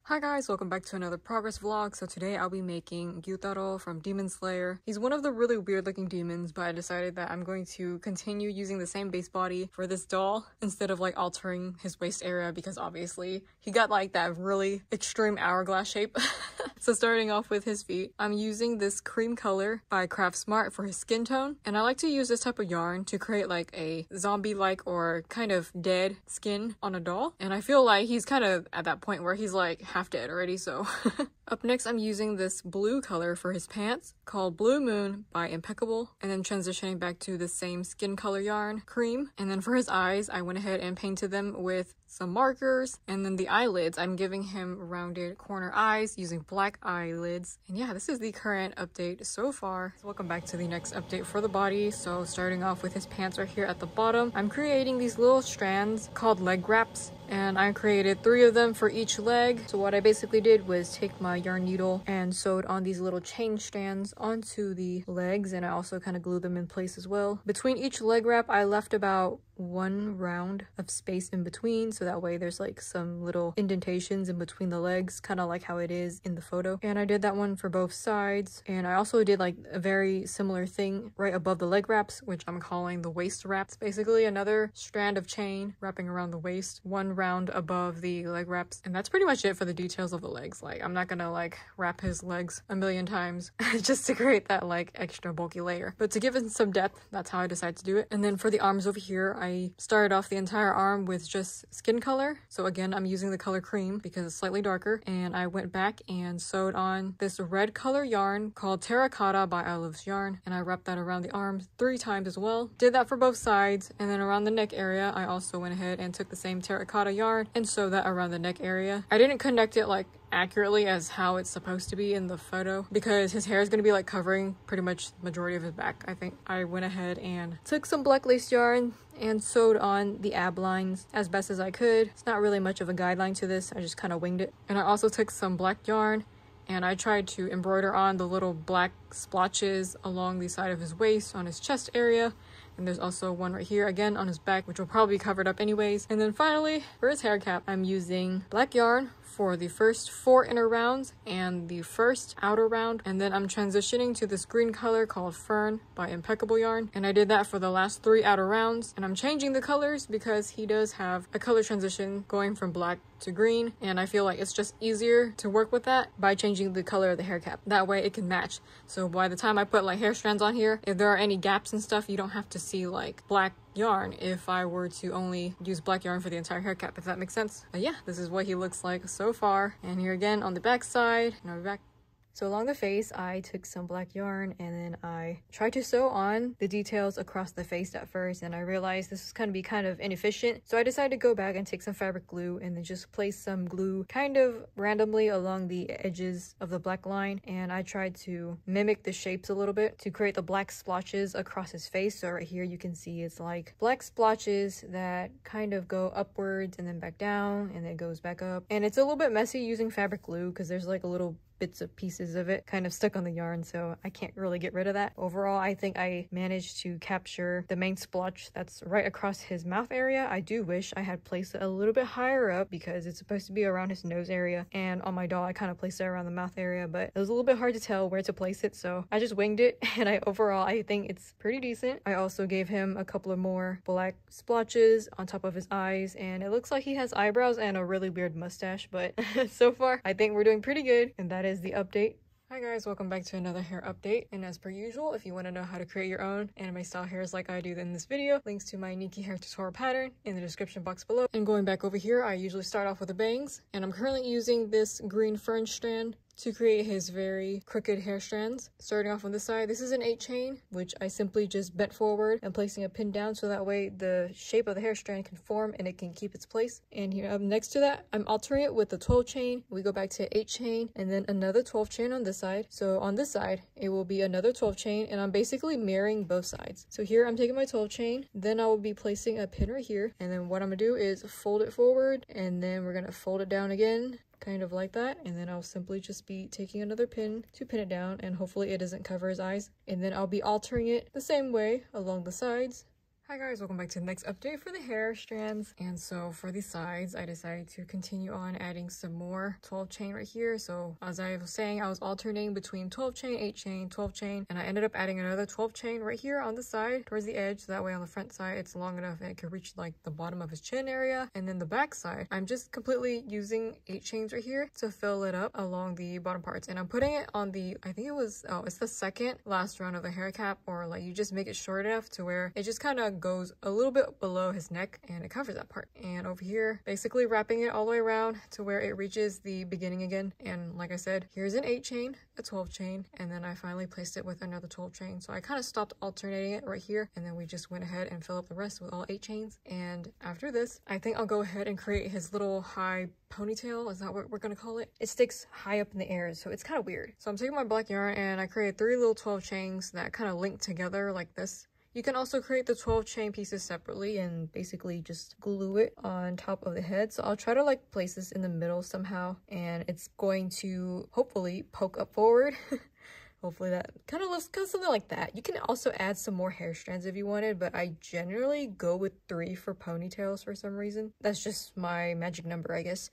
Hi guys, welcome back to another progress vlog. So today I'll be making Gyutaro from Demon Slayer. He's one of the really weird looking demons, but I decided that I'm going to continue using the same base body for this doll instead of like altering his waist area because obviously he got like that really extreme hourglass shape. So starting off with his feet, I'm using this cream color by Craft Smart for his skin tone. And I like to use this type of yarn to create like a zombie-like or kind of dead skin on a doll. And I feel like he's kind of at that point where he's like half dead already, so. Up next, I'm using this blue color for his pants called Blue Moon by Impeccable, and then transitioning back to the same skin color yarn, cream. And then for his eyes, I went ahead and painted them with some markers. And then the eyelids, I'm giving him rounded corner eyes using black eyelids. And yeah, this is the current update so far. So welcome back to the next update for the body. So starting off with his pants right here at the bottom, I'm creating these little strands called leg wraps. And I created 3 of them for each leg. So what I basically did was take my yarn needle and sewed on these little chain strands onto the legs, and I also kind of glued them in place as well. Between each leg wrap, I left about 1 round of space in between, so that way there's like some little indentations in between the legs, kind of like how it is in the photo. And I did that one for both sides, and I also did like a very similar thing right above the leg wraps, which I'm calling the waist wraps. Basically another strand of chain wrapping around the waist, 1 round above the leg wraps, and that's pretty much it for the details of the legs. Like I'm not gonna like wrap his legs a million times just to create that like extra bulky layer, but to give it some depth, that's how I decided to do it. And then for the arms over here, I started off the entire arm with just skin color. So again, I'm using the color cream because it's slightly darker, and I went back and sewed on this red color yarn called Terracotta by Olive's Yarn, and I wrapped that around the arms 3 times as well. Did that for both sides, and then around the neck area, I also went ahead and took the same terracotta yarn and sewed that around the neck area. I didn't connect it like accurately as how it's supposed to be in the photo because his hair is going to be like covering pretty much the majority of his back. I think I went ahead and took some black lace yarn and sewed on the ab lines as best as I could. It's not really much of a guideline to this, I just kind of winged it. And I also took some black yarn and I tried to embroider on the little black splotches along the side of his waist on his chest area. And there's also one right here again on his back, which will probably be covered up anyways. And then finally, for his hair cap, I'm using black yarn for the first 4 inner rounds and the first outer round. And then I'm transitioning to this green color called Fern by Impeccable Yarn. And I did that for the last 3 outer rounds. And I'm changing the colors because he does have a color transition going from black to green. And I feel like it's just easier to work with that by changing the color of the hair cap. That way it can match. So by the time I put like hair strands on here, if there are any gaps and stuff, you don't have to see like black yarn if I were to only use black yarn for the entire hair cap, if that makes sense. But yeah, this is what he looks like so far. And here again on the back side, and I'll be back. So along the face, I took some black yarn and then I tried to sew on the details across the face at first, and I realized this was going to be kind of inefficient. So I decided to go back and take some fabric glue and then just place some glue kind of randomly along the edges of the black line. And I tried to mimic the shapes a little bit to create the black splotches across his face. So right here you can see it's like black splotches that kind of go upwards and then back down and then it goes back up. And it's a little bit messy using fabric glue because there's like a little bits of pieces of it kind of stuck on the yarn, so I can't really get rid of that. Overall, I think I managed to capture the main splotch that's right across his mouth area. I do wish I had placed it a little bit higher up because it's supposed to be around his nose area, and on my doll I kind of placed it around the mouth area, but it was a little bit hard to tell where to place it, so I just winged it. And I think it's pretty decent. I also gave him a couple of more black splotches on top of his eyes, and it looks like he has eyebrows and a really weird mustache, but so far I think we're doing pretty good, and that is the update. Hi guys, welcome back to another hair update. And as per usual, if you want to know how to create your own anime style hairs like I do in this video, links to my Nikki hair tutorial pattern in the description box below. And going back over here, I usually start off with the bangs, and I'm currently using this green fern strand to create his very crooked hair strands. Starting off on this side, this is an 8 chain, which I simply just bent forward and placing a pin down so that way the shape of the hair strand can form and it can keep its place. And here up next to that, I'm altering it with the 12 chain. We go back to 8 chain and then another 12 chain on this side. So on this side, it will be another 12 chain, and I'm basically mirroring both sides. So here I'm taking my 12 chain, then I will be placing a pin right here, and then what I'm gonna do is fold it forward, and then we're gonna fold it down again, kind of like that, and then I'll simply just be taking another pin to pin it down, and hopefully it doesn't cover his eyes. And then I'll be altering it the same way along the sides. Hi guys, welcome back to the next update for the hair strands. And so for the sides, I decided to continue on adding some more 12 chain right here. So as I was saying, I was alternating between 12 chain, 8 chain, 12 chain, and I ended up adding another 12 chain right here on the side towards the edge. So that way on the front side, it's long enough and it could reach like the bottom of his chin area. And then the back side, I'm just completely using 8 chains right here to fill it up along the bottom parts. And I'm putting it on the, I think it was, oh, it's the second last round of the hair cap, or like you just make it short enough to where it just kind of goes a little bit below his neck and it covers that part. And over here, basically wrapping it all the way around to where it reaches the beginning again. And like I said, here's an 8 chain, a 12 chain, and then I finally placed it with another 12 chain. So I kind of stopped alternating it right here, and then we just went ahead and filled up the rest with all 8 chains. And after this, I think I'll go ahead and create his little high ponytail. Is that what we're gonna call it? It sticks high up in the air, so it's kind of weird. So I'm taking my black yarn and I created 3 little 12 chains that kind of link together like this. You can also create the 12 chain pieces separately and basically just glue it on top of the head. So I'll try to like place this in the middle somehow, and it's going to hopefully poke up forward. Hopefully that kind of looks something like that. You can also add some more hair strands if you wanted, but I generally go with 3 for ponytails for some reason. That's just my magic number, I guess.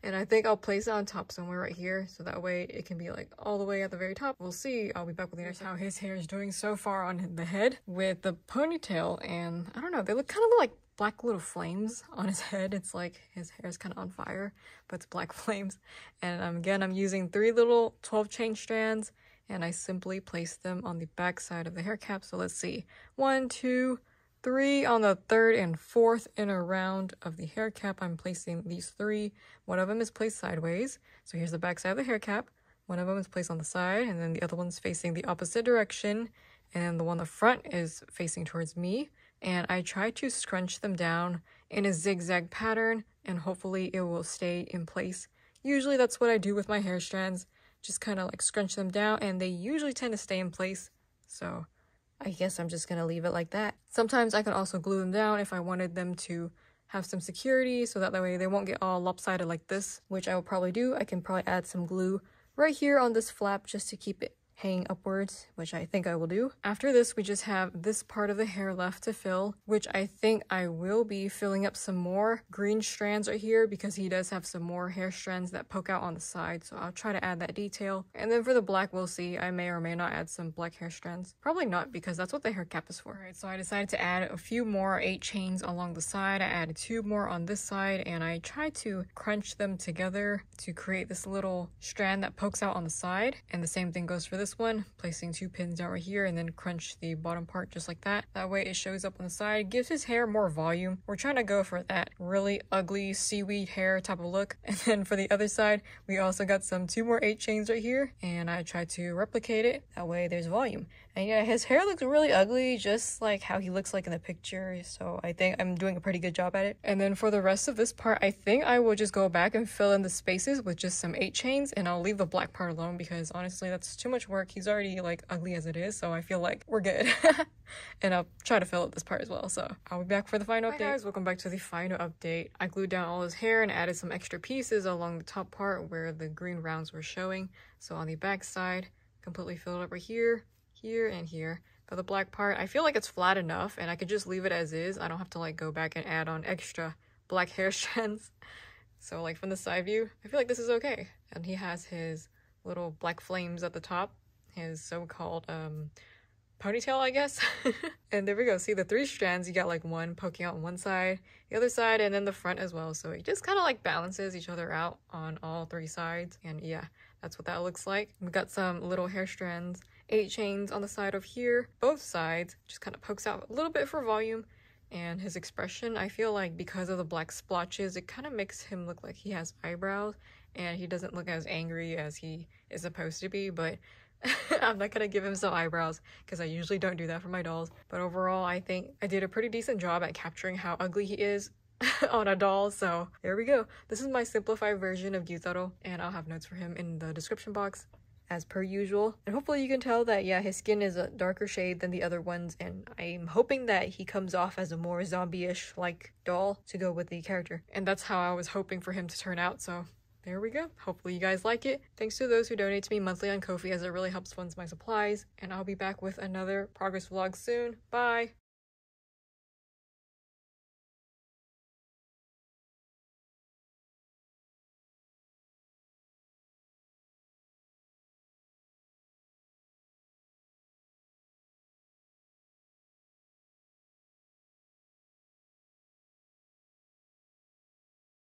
And I think I'll place it on top somewhere right here, so that way it can be like all the way at the very top. We'll see. I'll be back with you next how his hair is doing so far on the head with the ponytail. And I don't know, they look kind of like black little flames on his head. It's like his hair is kind of on fire, but it's black flames. And again, I'm using 3 little 12 chain strands, and I simply place them on the back side of the hair cap. So let's see, 1, 2, 3 on the 3rd and 4th inner round of the hair cap. I'm placing these 3. One of them is placed sideways. So here's the back side of the hair cap. One of them is placed on the side, and then the other one's facing the opposite direction. And the one in the front is facing towards me. And I try to scrunch them down in a zigzag pattern, and hopefully it will stay in place. Usually that's what I do with my hair strands. Just kind of like scrunch them down, and they usually tend to stay in place. So I guess I'm just gonna leave it like that. Sometimes I can also glue them down if I wanted them to have some security, so that way they won't get all lopsided like this, which I will probably do. I can probably add some glue right here on this flap just to keep it hanging upwards, which I think I will do. After this, we just have this part of the hair left to fill, which I think I will be filling up some more green strands right here, because he does have some more hair strands that poke out on the side. So I'll try to add that detail. And then for the black, we'll see. I may or may not add some black hair strands. Probably not, because that's what the hair cap is for. All right, so I decided to add a few more 8 chains along the side. I added 2 more on this side, and I tried to crunch them together to create this little strand that pokes out on the side. And the same thing goes for this one, placing 2 pins down right here, and then crunch the bottom part just like that. That way it shows up on the side, gives his hair more volume. We're trying to go for that really ugly seaweed hair type of look. And then for the other side, we also got 2 more 8 chains right here, and I tried to replicate it. That way there's volume. And yeah, his hair looks really ugly, just like how he looks like in the picture. So I think I'm doing a pretty good job at it. And then for the rest of this part, I think I will just go back and fill in the spaces with just some 8 chains, and I'll leave the black part alone, because honestly that's too much work. He's already like ugly as it is, so I feel like we're good. And I'll try to fill up this part as well. So I'll be back for the final update. Hi guys, welcome back to the final update. I glued down all his hair and added some extra pieces along the top part where the green rounds were showing. So on the back side, completely filled up right here, here, and here. For the black part, I feel like it's flat enough, and I could just leave it as is. I don't have to like go back and add on extra black hair strands. So like from the side view, I feel like this is okay. And he has his little black flames at the top, his so-called ponytail, I guess. And there we go. See the 3 strands, you got like 1 poking out on one side, the other side, and then the front as well. So it just kind of like balances each other out on all 3 sides. And yeah, that's what that looks like. We got some little hair strands, 8 chains on the side of here, both sides, just kind of pokes out a little bit for volume. And his expression, I feel like because of the black splotches, it kind of makes him look like he has eyebrows, and he doesn't look as angry as he is supposed to be. But I'm not gonna give him some eyebrows, because I usually don't do that for my dolls. But overall, I think I did a pretty decent job at capturing how ugly he is on a doll. So there we go. This is my simplified version of Gyutaro, and I'll have notes for him in the description box as per usual. And hopefully you can tell that, yeah, his skin is a darker shade than the other ones, and I'm hoping that he comes off as a more zombie-ish like doll to go with the character. And that's how I was hoping for him to turn out. So there we go. Hopefully you guys like it. Thanks to those who donate to me monthly on Ko-fi, as it really helps fund my supplies. And I'll be back with another progress vlog soon. Bye!